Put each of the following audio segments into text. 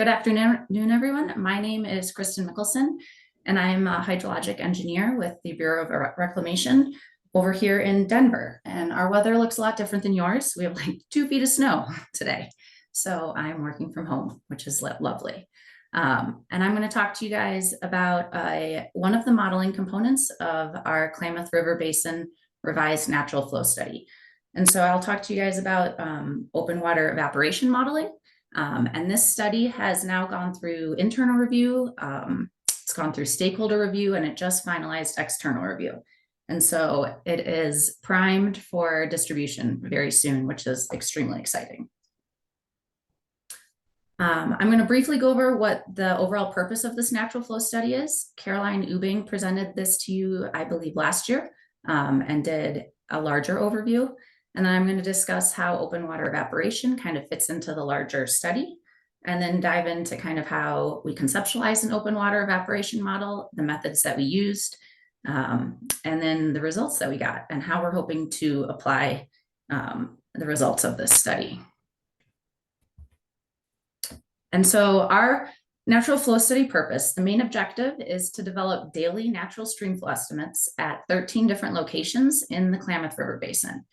Good afternoon, everyone. My name is Kristin Mikkelson, and I'm a hydrologic engineer with the Bureau of Reclamation over here in Denver. And our weather looks a lot different than yours. We have like 2 feet of snow today. So I'm working from home, which is lovely. And I'm going to talk to you guys about one of the modeling components of our Klamath River Basin revised natural flow study. And so I'll talk to you guys about open water evaporation modeling. And this study has now gone through internal review, it's gone through stakeholder review, and it just finalized external review. And so it is primed for distribution very soon, which is extremely exciting. I'm going to briefly go over what the overall purpose of this natural flow study is. Caroline Ubing presented this to you, I believe, last year, and did a larger overview. And then I'm going to discuss how open water evaporation kind of fits into the larger study, and then dive into kind of how we conceptualize an open water evaporation model, the methods that we used, and then the results that we got, and how we're hoping to apply the results of this study. And so our natural flow study purpose, the main objective is to develop daily natural streamflow estimates at 13 different locations in the Klamath River Basin.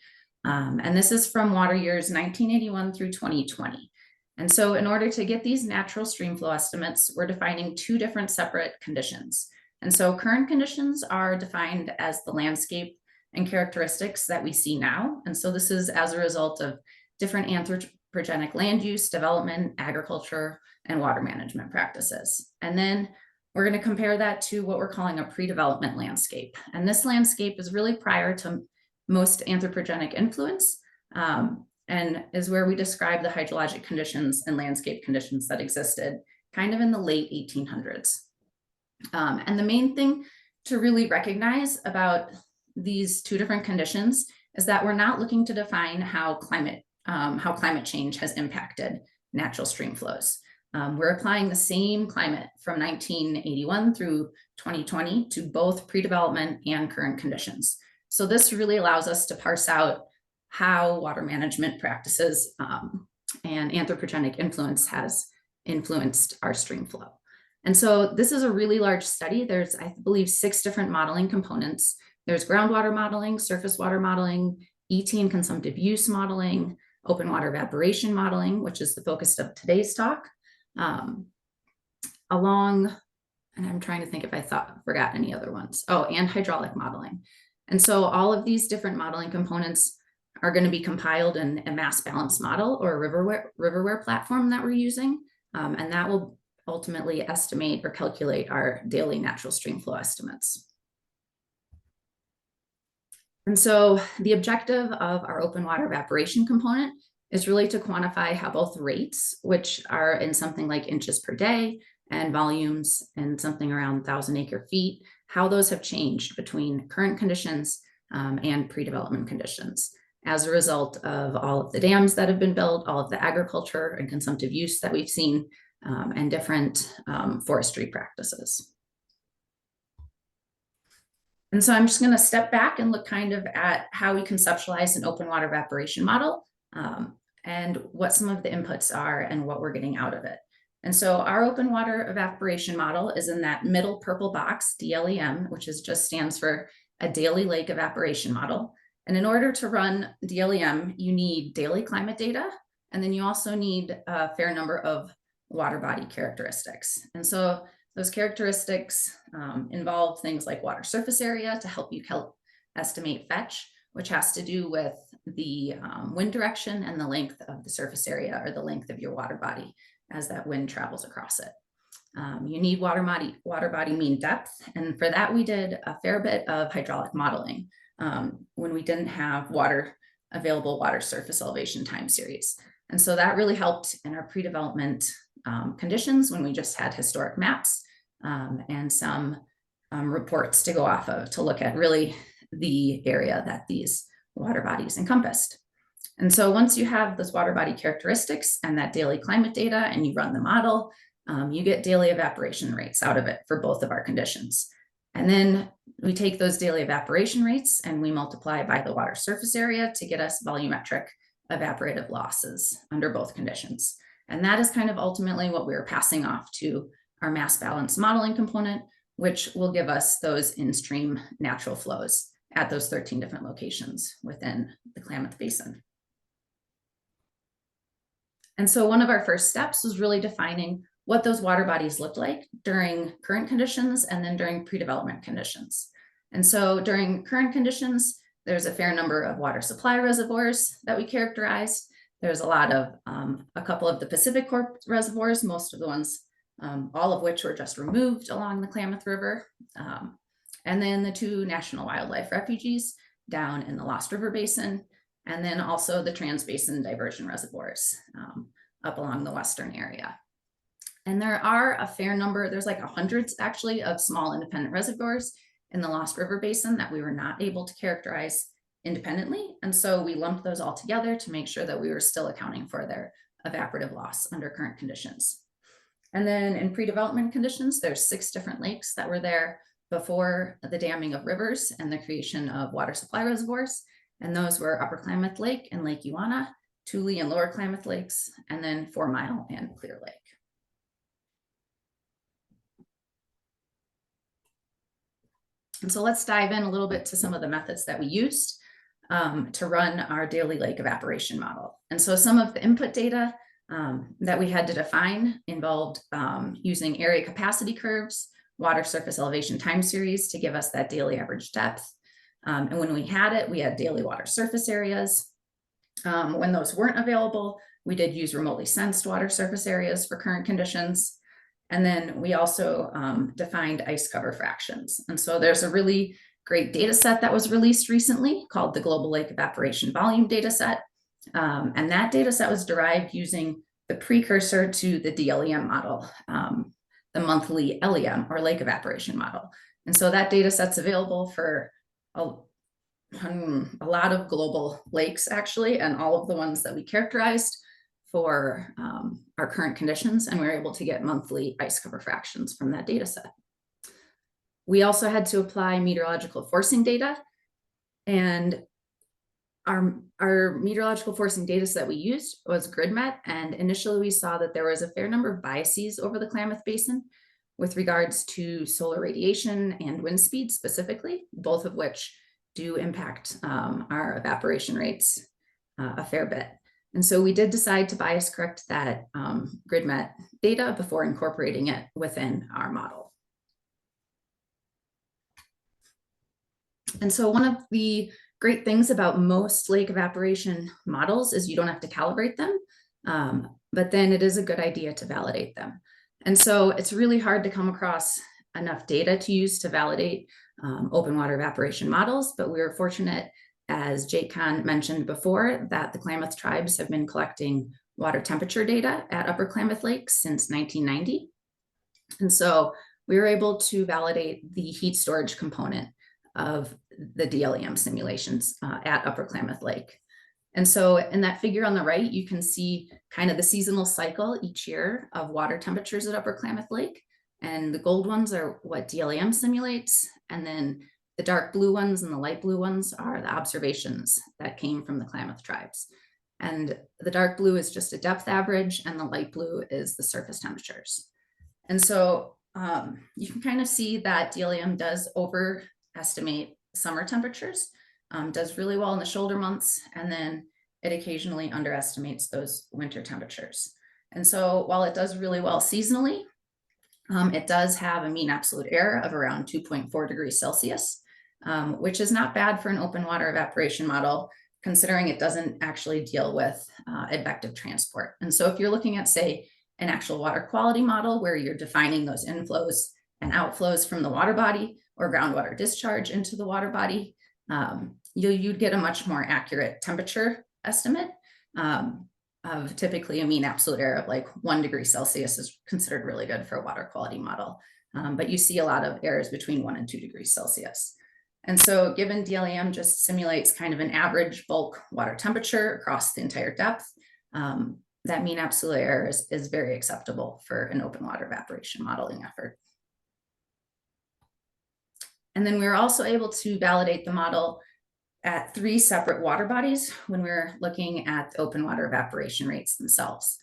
And this is from water years 1981 through 2020. And so in order to get these natural streamflow estimates, we're defining 2 different separate conditions. And so current conditions are defined as the landscape and characteristics that we see now. And so this is as a result of different anthropogenic land use, development, agriculture, and water management practices. And then we're going to compare that to what we're calling a pre-development landscape. And this landscape is really prior to most anthropogenic influence, and is where we describe the hydrologic conditions and landscape conditions that existed kind of in the late 1800s. And the main thing to really recognize about these 2 different conditions is that we're not looking to define how climate change has impacted natural stream flows. We're applying the same climate from 1981 through 2020 to both pre-development and current conditions. So this really allows us to parse out how water management practices and anthropogenic influence has influenced our stream flow. And so this is a really large study. There's, I believe, 6 different modeling components. There's groundwater modeling, surface water modeling, ET and consumptive use modeling, open water evaporation modeling, which is the focus of today's talk, and I'm trying to think if I forgot any other ones. Oh, and hydraulic modeling. And so all of these different modeling components are going to be compiled in a mass balance model or a riverware platform that we're using. And that will ultimately estimate or calculate our daily natural stream flow estimates. And so the objective of our open water evaporation component is really to quantify how both rates, which are in something like inches per day, and volumes in something around 1,000 acre feet, how those have changed between current conditions and pre-development conditions as a result of all of the dams that have been built, all of the agriculture and consumptive use that we've seen, and different forestry practices. And so I'm just going to step back and look kind of at how we conceptualize an open water evaporation model and what some of the inputs are and what we're getting out of it. And so our open water evaporation model is in that middle purple box, DLEM, which just stands for a daily lake evaporation model. And in order to run DLEM, you need daily climate data, and then you also need a fair number of water body characteristics. And so those characteristics involve things like water surface area to help you estimate fetch, which has to do with the wind direction and the length of the surface area, or the length of your water body as that wind travels across it. You need water body mean depth. And for that, we did a fair bit of hydraulic modeling when we didn't have available water surface elevation time series. And so that really helped in our pre-development conditions when we just had historic maps and some reports to go off of to look at really the area that these water bodies encompassed. And so once you have those water body characteristics and that daily climate data and you run the model, you get daily evaporation rates out of it for both of our conditions. And then we take those daily evaporation rates and we multiply by the water surface area to get us volumetric evaporative losses under both conditions. And that is kind of ultimately what we were passing off to our mass balance modeling component, which will give us those in-stream natural flows at those 13 different locations within the Klamath Basin. And so one of our first steps was really defining what those water bodies looked like during current conditions and then during pre-development conditions. And so during current conditions, there's a fair number of water supply reservoirs that we characterized. There's a lot of, a couple of the Pacific Corp reservoirs, most of the ones, all of which were just removed along the Klamath River. And then the 2 national wildlife refuges down in the Lost River Basin, and then also the Trans-Basin diversion reservoirs up along the western area. And there are a fair number, there's like 100 actually of small independent reservoirs in the Lost River Basin that we were not able to characterize independently. And so we lumped those all together to make sure that we were still accounting for their evaporative loss under current conditions. And then in pre-development conditions, there's 6 different lakes that were there before the damming of rivers and the creation of water supply reservoirs. And those were Upper Klamath Lake and Lake Ewanna, Tule and Lower Klamath Lakes, and then 4 Mile and Clear Lake. And so let's dive in a little bit to some of the methods that we used to run our daily lake evaporation model. And so some of the input data that we had to define involved using area capacity curves, water surface elevation time series to give us that daily average depth. And when we had it, we had daily water surface areas. When those weren't available, we did use remotely sensed water surface areas for current conditions. And then we also defined ice cover fractions. And so there's a really great data set that was released recently called the Global Lake Evaporation Volume Data Set. And that data set was derived using the precursor to the DLEM model, the monthly LEM or lake evaporation model. And so that data set's available for a lot of global lakes actually, and all of the ones that we characterized for our current conditions, and we were able to get monthly ice cover fractions from that data set. We also had to apply meteorological forcing data, and our meteorological forcing data set we used was GridMet, and initially we saw that there was a fair number of biases over the Klamath Basin with regards to solar radiation and wind speed specifically, both of which do impact our evaporation rates a fair bit. And so we did decide to bias correct that GridMet data before incorporating it within our model. And so one of the great things about most lake evaporation models is you don't have to calibrate them, but then it is a good idea to validate them. And so it's really hard to come across enough data to use to validate open water evaporation models, but we were fortunate, as Jake Kahn mentioned before, that the Klamath tribes have been collecting water temperature data at Upper Klamath Lake since 1990. And so we were able to validate the heat storage component of the DLEM simulations at Upper Klamath Lake. And so in that figure on the right, you can see kind of the seasonal cycle each year of water temperatures at Upper Klamath Lake. And the gold ones are what DLEM simulates. And then the dark blue ones and the light blue ones are the observations that came from the Klamath tribes. And the dark blue is just a depth average, and the light blue is the surface temperatures. And so you can kind of see that DLEM does overestimate summer temperatures, does really well in the shoulder months, and then it occasionally underestimates those winter temperatures. And so while it does really well seasonally, it does have a mean absolute error of around 2.4 degrees Celsius, which is not bad for an open water evaporation model, considering it doesn't actually deal with advective transport. And so if you're looking at, say, an actual water quality model where you're defining those inflows and outflows from the water body or groundwater discharge into the water body, you'd get a much more accurate temperature estimate of typically a mean absolute error of like 1 degree Celsius is considered really good for a water quality model. But you see a lot of errors between 1 and 2 degrees Celsius. And so given DLEM just simulates kind of an average bulk water temperature across the entire depth, that mean absolute error is very acceptable for an open water evaporation modeling effort. And then we were also able to validate the model at 3 separate water bodies when we were looking at the open water evaporation rates themselves.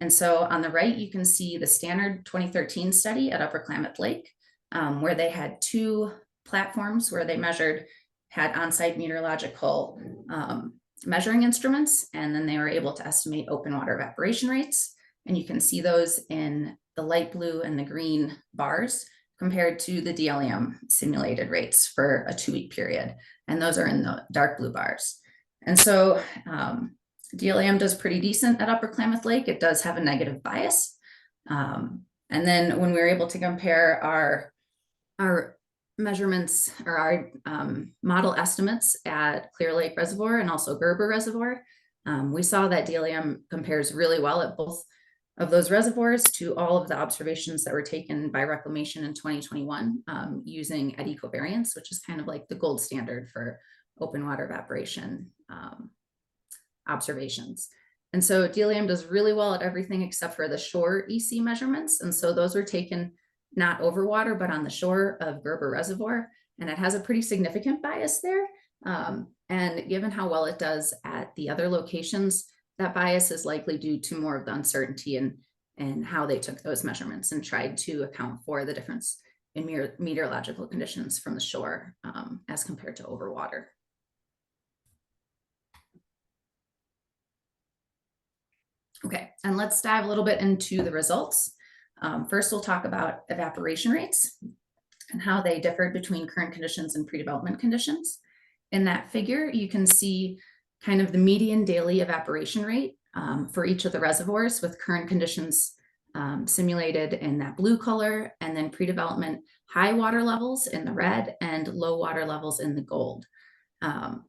And so on the right, you can see the standard 2013 study at Upper Klamath Lake, where they had 2 platforms where they had on-site meteorological measuring instruments, and then they were able to estimate open water evaporation rates. And you can see those in the light blue and the green bars compared to the DLEM simulated rates for a 2-week period. And those are in the dark blue bars. And so DLEM does pretty decent at Upper Klamath Lake. It does have a negative bias. And then when we were able to compare our measurements or our model estimates at Clear Lake Reservoir and also Gerber Reservoir, we saw that DLEM compares really well at both of those reservoirs to all of the observations that were taken by Reclamation in 2021 using eddy covariance, which is kind of like the gold standard for open water evaporation observations. And so DLEM does really well at everything except for the shore EC measurements. And so those were taken not over water, but on the shore of Gerber Reservoir. And it has a pretty significant bias there. And given how well it does at the other locations, that bias is likely due to more of the uncertainty in how they took those measurements and tried to account for the difference in meteorological conditions from the shore as compared to over water. Okay, and let's dive a little bit into the results. First, we'll talk about evaporation rates and how they differed between current conditions and pre-development conditions. In that figure, you can see kind of the median daily evaporation rate for each of the reservoirs, with current conditions simulated in that blue color, and then pre-development high water levels in the red and low water levels in the gold. And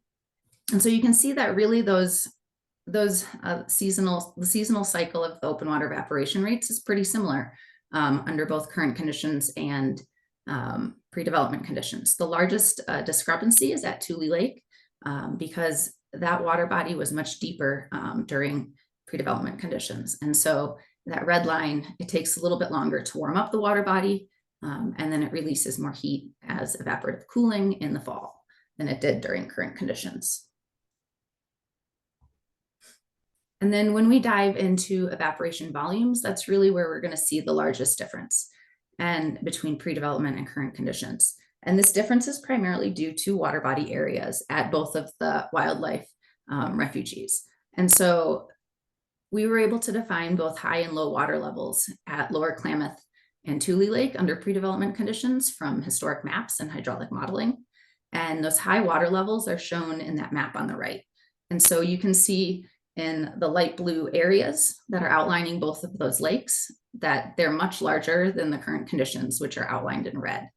so you can see that really the seasonal cycle of the open water evaporation rates is pretty similar under both current conditions and pre-development conditions. The largest discrepancy is at Tule Lake because that water body was much deeper during pre-development conditions. And so that red line, it takes a little bit longer to warm up the water body, and then it releases more heat as evaporative cooling in the fall than it did during current conditions. And then when we dive into evaporation volumes, that's really where we're going to see the largest difference and between pre-development and current conditions. And this difference is primarily due to water body areas at both of the wildlife refuges. And so we were able to define both high and low water levels at Lower Klamath and Tule Lake under pre-development conditions from historic maps and hydraulic modeling. And those high water levels are shown in that map on the right. And so you can see in the light blue areas that are outlining both of those lakes that they're much larger than the current conditions, which are outlined in red.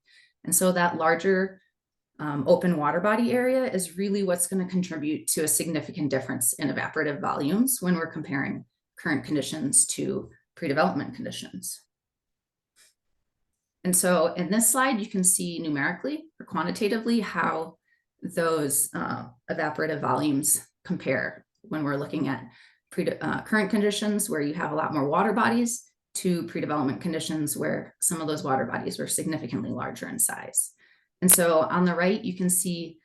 And so that larger open water body area is really what's going to contribute to a significant difference in evaporative volumes when we're comparing current conditions to pre-development conditions. And so in this slide, you can see numerically or quantitatively how those evaporative volumes compare when we're looking at current conditions where you have a lot more water bodies to pre-development conditions where some of those water bodies were significantly larger in size. And so on the right, you can see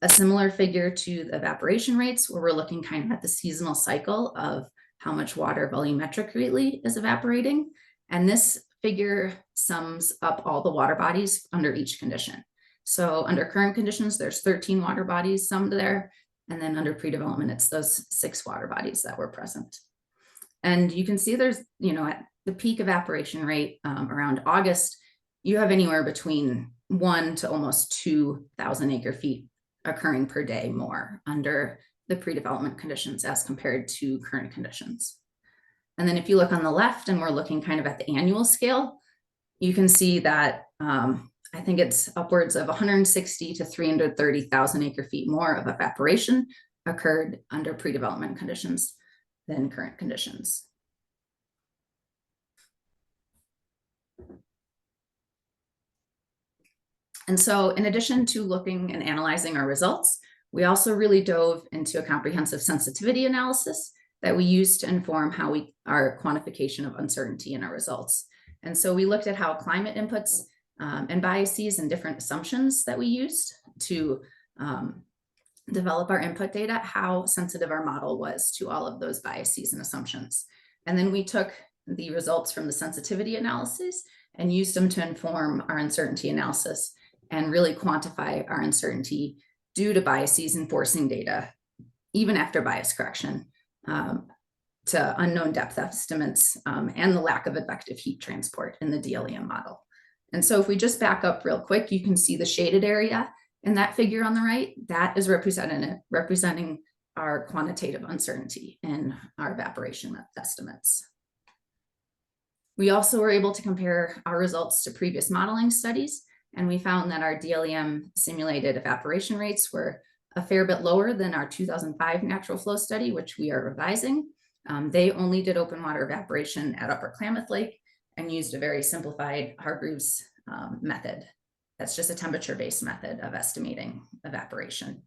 a similar figure to the evaporation rates where we're looking kind of at the seasonal cycle of how much water volumetrically is evaporating. And this figure sums up all the water bodies under each condition. So under current conditions, there's 13 water bodies summed there. And then under pre-development, it's those 6 water bodies that were present. And you can see there's, at the peak evaporation rate around August, you have anywhere between 1 to almost 2,000 acre feet occurring per day more under the pre-development conditions as compared to current conditions. And then if you look on the left and we're looking kind of at the annual scale, you can see that I think it's upwards of 160 to 330,000 acre feet more of evaporation occurred under pre-development conditions than current conditions. And so in addition to looking and analyzing our results, we also really dove into a comprehensive sensitivity analysis that we used to inform our quantification of uncertainty in our results. And so we looked at how climate inputs and biases and different assumptions that we used to develop our input data, how sensitive our model was to all of those biases and assumptions. And then we took the results from the sensitivity analysis and used them to inform our uncertainty analysis and really quantify our uncertainty due to biases in forcing data, even after bias correction, to unknown depth estimates and the lack of advective heat transport in the DLEM model. And so if we just back up real quick, you can see the shaded area in that figure on the right. That is representing our quantitative uncertainty in our evaporation estimates. We also were able to compare our results to previous modeling studies, and we found that our DLEM simulated evaporation rates were a fair bit lower than our 2005 natural flow study, which we are revising. They only did open water evaporation at Upper Klamath Lake and used a very simplified Hargreaves method. That's just a temperature-based method of estimating evaporation.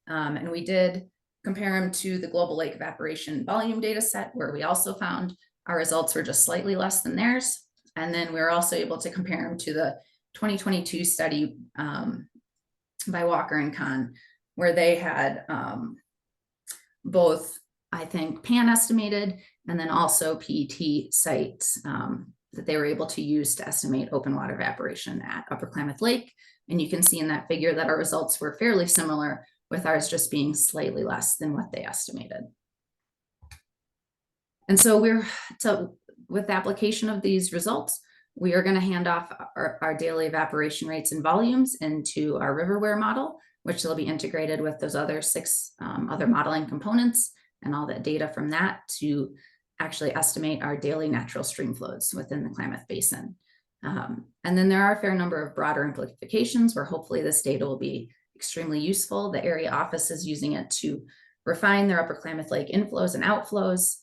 And we did compare them to the global lake evaporation volume data set, where we also found our results were just slightly less than theirs. And then we were also able to compare them to the 2022 study by Walker and Kahn, where they had both, I think, pan estimated and then also PET sites that they were able to use to estimate open water evaporation at Upper Klamath Lake. And you can see in that figure that our results were fairly similar, with ours just being slightly less than what they estimated. And so with the application of these results, we are going to hand off our daily evaporation rates and volumes into our riverware model, which will be integrated with those other 6 other modeling components and all that data from that to actually estimate our daily natural stream flows within the Klamath Basin. And then there are a fair number of broader implications where hopefully this data will be extremely useful. The area office is using it to refine their Upper Klamath Lake inflows and outflows.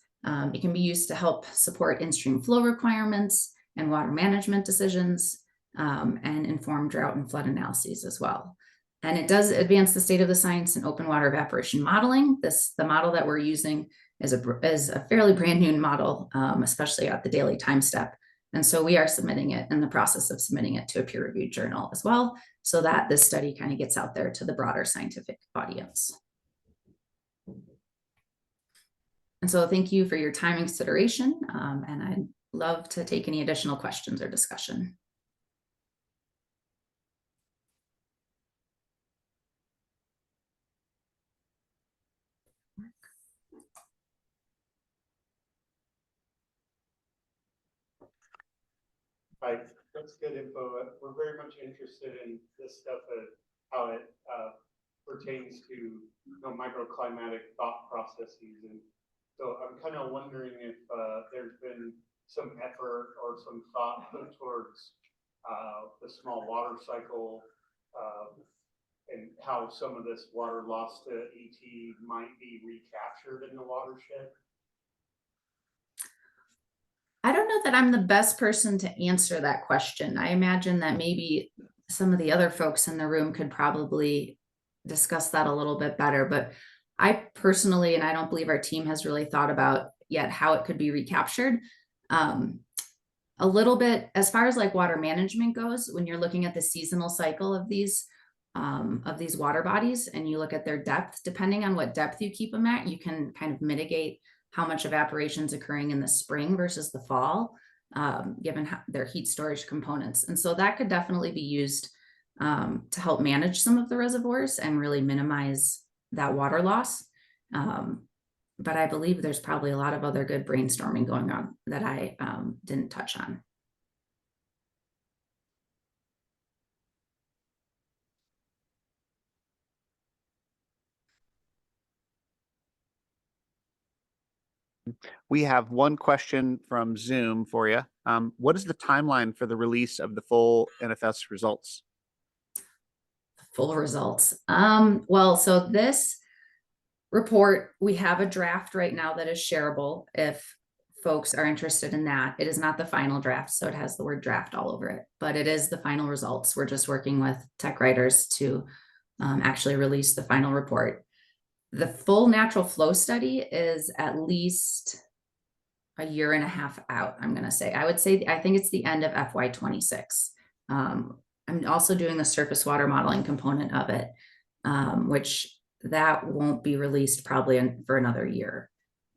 It can be used to help support in-stream flow requirements and water management decisions, and inform drought and flood analyses as well. And it does advance the state of the science in open water evaporation modeling. The model that we're using is a fairly brand new model, especially at the daily time step. And so we are submitting it, in the process of submitting it to a peer-reviewed journal as well, so that this study kind of gets out there to the broader scientific audience. And so thank you for your time and consideration, and I'd love to take any additional questions or discussion. Right, that's good info. We're very much interested in this stuff, how it pertains to microclimatic thought processes. And so I'm kind of wondering if there's been some effort or some thought put towards the small water cycle and how some of this water lost to ET might be recaptured in the watershed. I don't know that I'm the best person to answer that question. I imagine that maybe some of the other folks in the room could probably discuss that a little bit better, but I personally, and I don't believe our team has really thought about yet how it could be recaptured. A little bit, as far as like water management goes, when you're looking at the seasonal cycle of these water bodies and you look at their depth, depending on what depth you keep them at, you can kind of mitigate how much evaporation is occurring in the spring versus the fall, given their heat storage components. And so that could definitely be used to help manage some of the reservoirs and really minimize that water loss. But I believe there's probably a lot of other good brainstorming going on that I didn't touch on. We have one question from Zoom for you. What is the timeline for the release of the full NFS results? Full results. Well, so this report, we have a draft right now that is shareable if folks are interested in that. It is not the final draft, so it has the word draft all over it, but it is the final results. We're just working with tech writers to actually release the final report. The full natural flow study is at least a year and a half out, I'm going to say. I think it's the end of FY26. I'm also doing the surface water modeling component of it, which that won't be released probably for another year.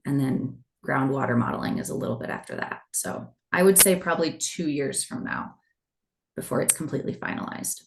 And then groundwater modeling is a little bit after that. So I would say probably 2 years from now before it's completely finalized.